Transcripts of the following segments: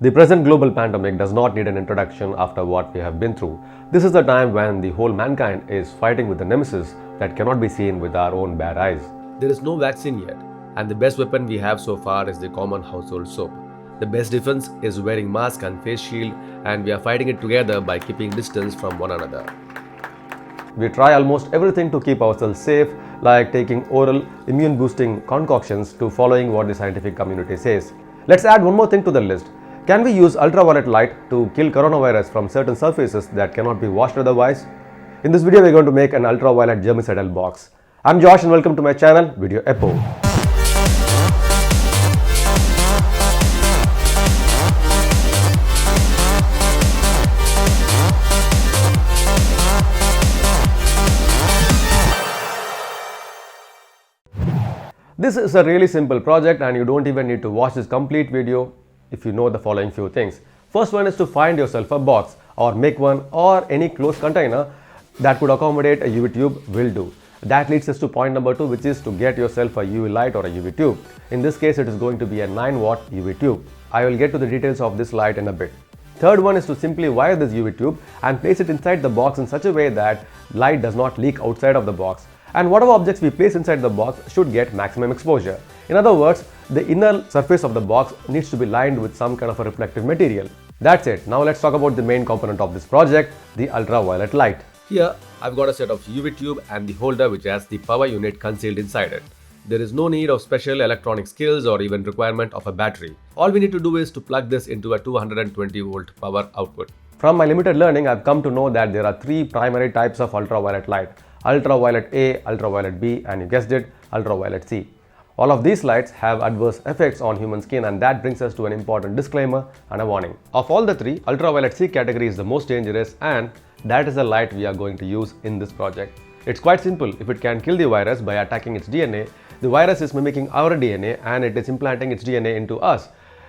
The present global pandemic does not need an introduction after what we have been through. This is the time when the whole mankind is fighting with the nemesis that cannot be seen with our own bad eyes. There is no vaccine yet, and the best weapon we have so far is the common household soap. The best defense is wearing mask and face shield, and we are fighting it together by keeping distance from one another. We try almost everything to keep ourselves safe, like taking oral immune boosting concoctions to following what the scientific community says. Let's add one more thing to the list. Can we use ultraviolet light to kill coronavirus from certain surfaces that cannot be washed otherwise? In this video, we're going to make an ultraviolet germicidal box. I'm Josh and welcome to my channel, Video Epo. This is a really simple project and you don't even need to watch this complete video if you know the following few things. First one is to find yourself a box or make one, or any closed container that could accommodate a UV tube will do. That leads us to point number 2, which is to get yourself a UV light or a UV tube. In this case, it is going to be a 9-watt UV tube. I will get to the details of this light in a bit. Third one is to simply wire this UV tube and place it inside the box in such a way that light does not leak outside of the box. And whatever objects we place inside the box should get maximum exposure. In other words, the inner surface of the box needs to be lined with some kind of a reflective material. That's it. Now let's talk about the main component of this project, the ultraviolet light. Here, I've got a set of UV tube and the holder which has the power unit concealed inside it. There is no need of special electronic skills or even requirement of a battery. All we need to do is to plug this into a 220 volt power output. From my limited learning, I've come to know that there are 3 primary types of ultraviolet light. Ultraviolet A, ultraviolet B, and you guessed it, ultraviolet C. All of these lights have adverse effects on human skin, and that brings us to an important disclaimer and a warning. Of all the 3, ultraviolet C category is the most dangerous, and that is the light we are going to use in this project. It's quite simple. If it can kill the virus by attacking its DNA, the virus is mimicking our DNA and it is implanting its DNA into us.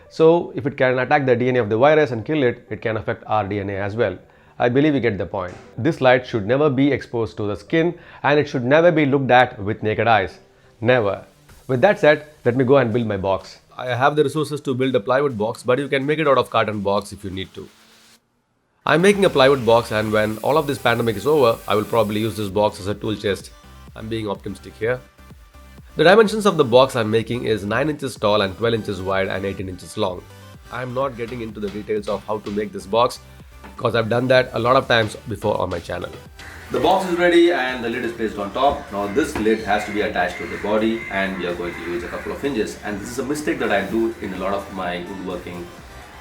So if it can attack the DNA of the virus and kill it, it can affect our DNA as well. I believe you get the point. This light should never be exposed to the skin and it should never be looked at with naked eyes. Never. With that said, let me go and build my box. I have the resources to build a plywood box, but you can make it out of carton box if you need to. I'm making a plywood box, and when all of this pandemic is over, I will probably use this box as a tool chest. I'm being optimistic here. The dimensions of the box I'm making is 9 inches tall and 12 inches wide and 18 inches long. I'm not getting into the details of how to make this box because I've done that a lot of times before on my channel. The box is ready and the lid is placed on top. Now this lid has to be attached to the body and we are going to use a couple of hinges, and this is a mistake that I do in a lot of my woodworking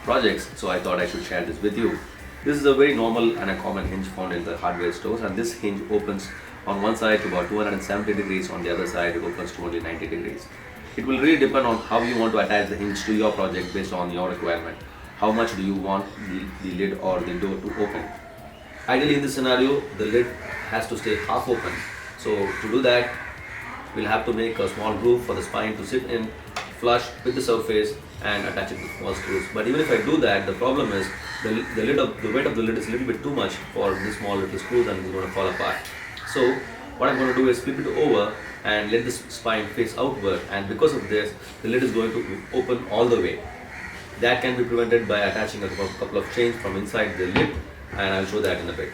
projects, so I thought I should share this with you. This is a very normal and a common hinge found in the hardware stores, and this hinge opens on one side to about 270 degrees, on the other side it opens to only 90 degrees. It will really depend on how you want to attach the hinge to your project based on your requirement. How much do you want the lid or the door to open? Ideally in this scenario, the lid has to stay half open. So to do that, we'll have to make a small groove for the spine to sit in, flush with the surface and attach it with small screws. But even if I do that, the problem is the weight of the lid is a little bit too much for this small little screws and it's going to fall apart. So what I'm going to do is flip it over and let the spine face outward, and because of this, the lid is going to open all the way. That can be prevented by attaching a couple of chains from inside the lid, and I'll show that in a bit.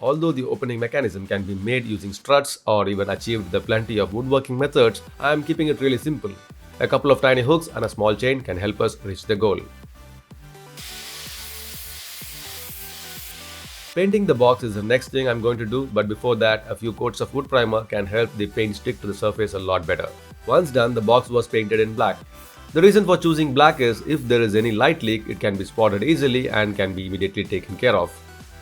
Although the opening mechanism can be made using struts or even achieved with plenty of woodworking methods, I am keeping it really simple. A couple of tiny hooks and a small chain can help us reach the goal. Painting the box is the next thing I'm going to do, but before that, a few coats of wood primer can help the paint stick to the surface a lot better. Once done, the box was painted in black. The reason for choosing black is if there is any light leak, it can be spotted easily and can be immediately taken care of.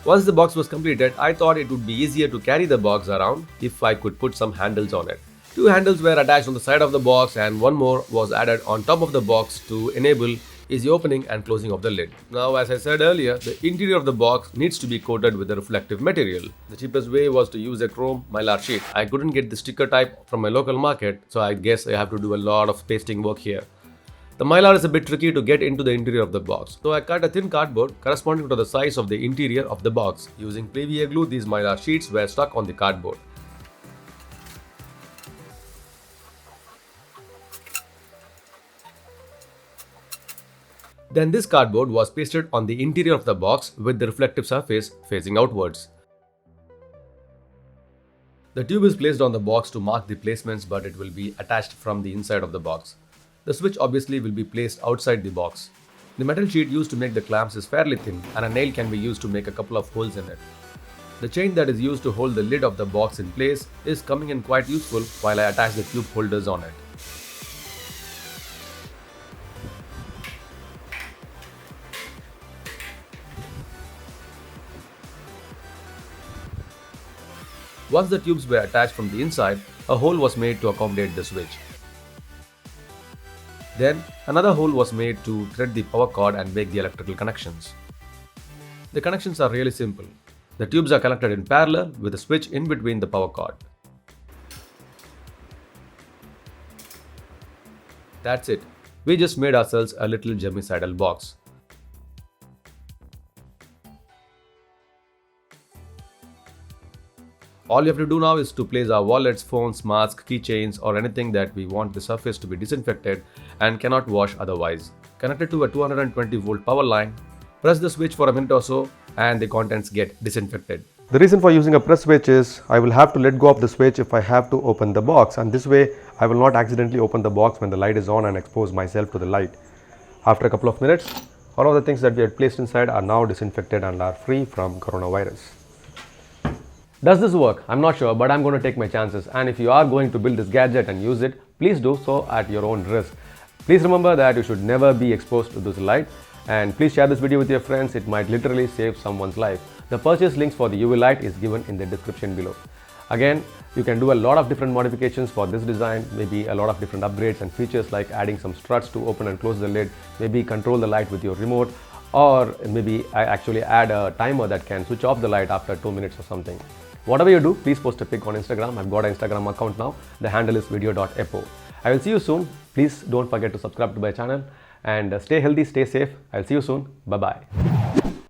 Once the box was completed, I thought it would be easier to carry the box around if I could put some handles on it. 2 handles were attached on the side of the box and one more was added on top of the box to enable easy opening and closing of the lid. Now, as I said earlier, the interior of the box needs to be coated with a reflective material. The cheapest way was to use a chrome mylar sheet. I couldn't get the sticker type from my local market, so I guess I have to do a lot of pasting work here. The mylar is a bit tricky to get into the interior of the box, so I cut a thin cardboard corresponding to the size of the interior of the box. Using PVA glue, these mylar sheets were stuck on the cardboard. Then this cardboard was pasted on the interior of the box with the reflective surface facing outwards. The tube is placed on the box to mark the placements, but it will be attached from the inside of the box. The switch obviously will be placed outside the box. The metal sheet used to make the clamps is fairly thin, and a nail can be used to make a couple of holes in it. The chain that is used to hold the lid of the box in place is coming in quite useful while I attach the tube holders on it. Once the tubes were attached from the inside, a hole was made to accommodate the switch. Then, another hole was made to thread the power cord and make the electrical connections. The connections are really simple. The tubes are connected in parallel with a switch in between the power cord. That's it. We just made ourselves a little germicidal box. All you have to do now is to place our wallets, phones, masks, keychains or anything that we want the surface to be disinfected and cannot wash otherwise. Connect it to a 220 volt power line, press the switch for a minute or so and the contents get disinfected. The reason for using a press switch is I will have to let go of the switch if I have to open the box, and this way I will not accidentally open the box when the light is on and expose myself to the light. After a couple of minutes, all of the things that we had placed inside are now disinfected and are free from coronavirus. Does this work? I'm not sure, but I'm going to take my chances, and if you are going to build this gadget and use it, please do so at your own risk. Please remember that you should never be exposed to this light, and please share this video with your friends. It might literally save someone's life. The purchase links for the UV light is given in the description below. Again, you can do a lot of different modifications for this design, maybe a lot of different upgrades and features like adding some struts to open and close the lid, maybe control the light with your remote, or maybe I actually add a timer that can switch off the light after 2 minutes or something. Whatever you do, please post a pic on Instagram. I've got an Instagram account now. The handle is video.epo. I will see you soon. Please don't forget to subscribe to my channel and stay healthy, stay safe. I'll see you soon. Bye-bye.